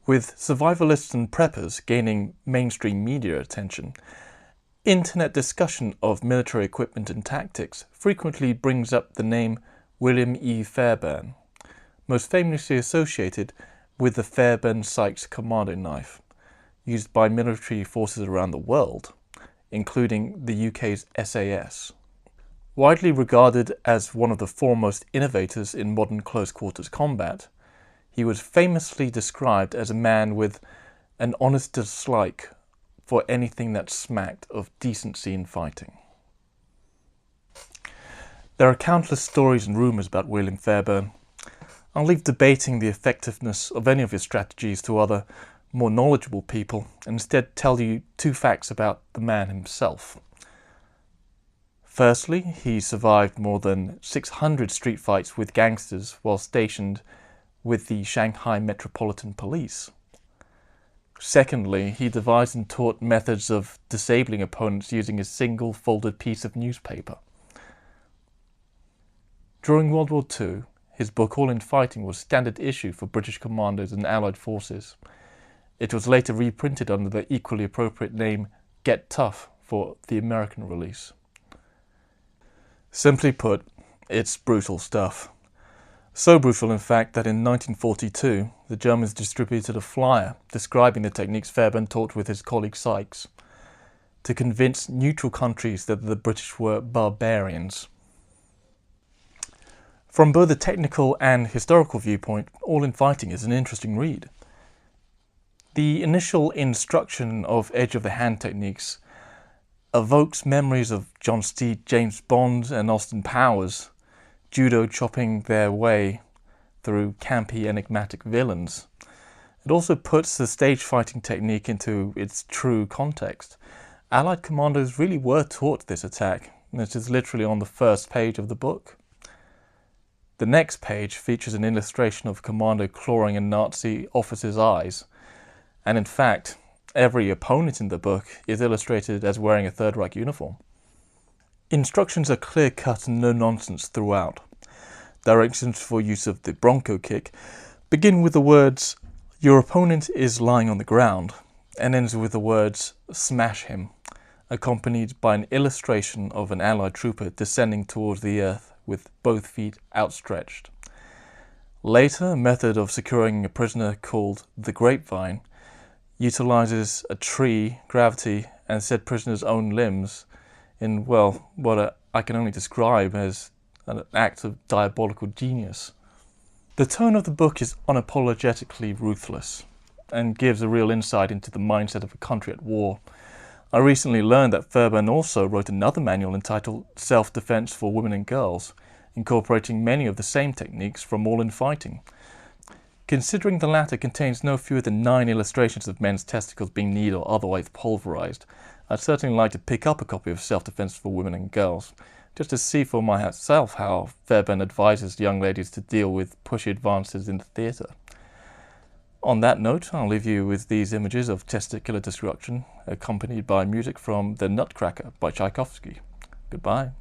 With survivalists and preppers gaining mainstream media attention, internet discussion of military equipment and tactics frequently brings up the name William E. Fairbairn, most famously associated with the Fairbairn Sykes commando knife, used by military forces around the world, including the UK's SAS. Widely regarded as one of the foremost innovators in modern close-quarters combat, he was famously described as a man with an honest dislike for anything that smacked of decency in fighting. There are countless stories and rumours about William Fairbairn. I'll leave debating the effectiveness of any of his strategies to other, more knowledgeable people, and instead tell you two facts about the man himself. Firstly, he survived more than 600 street fights with gangsters while stationed with the Shanghai Metropolitan Police. Secondly, he devised and taught methods of disabling opponents using a single folded piece of newspaper. During World War II, his book All in Fighting was standard issue for British commandos and Allied forces. It was later reprinted under the equally appropriate name Get Tough for the American release. Simply put, it's brutal stuff. So brutal, in fact, that in 1942, the Germans distributed a flyer describing the techniques Fairbairn taught with his colleague Sykes to convince neutral countries that the British were barbarians. From both a technical and historical viewpoint, All in Fighting is an interesting read. The initial instruction of edge-of-the-hand techniques evokes memories of John Steed, James Bond and Austin Powers, judo chopping their way through campy, enigmatic villains. It also puts the stage fighting technique into its true context. Allied commandos really were taught this attack, and it is literally on the first page of the book. The next page features an illustration of a commando clawing a Nazi officer's eyes, and in fact, every opponent in the book is illustrated as wearing a Third Reich uniform. Instructions are clear-cut and no-nonsense throughout. Directions for use of the Bronco kick begin with the words, "Your opponent is lying on the ground," and ends with the words, "Smash him," accompanied by an illustration of an Allied trooper descending towards the earth with both feet outstretched. Later, a method of securing a prisoner called the grapevine utilizes a tree, gravity, and said prisoner's own limbs in, well, what I can only describe as an act of diabolical genius. The tone of the book is unapologetically ruthless and gives a real insight into the mindset of a country at war. I recently learned that Fairbairn also wrote another manual entitled Self-Defense for Women and Girls, incorporating many of the same techniques from All in Fighting. Considering the latter contains no fewer than 9 illustrations of men's testicles being kneed or otherwise pulverized, I'd certainly like to pick up a copy of Self-Defense for Women and Girls, just to see for myself how Fairbairn advises young ladies to deal with pushy advances in the theatre. On that note, I'll leave you with these images of testicular destruction, accompanied by music from The Nutcracker by Tchaikovsky. Goodbye.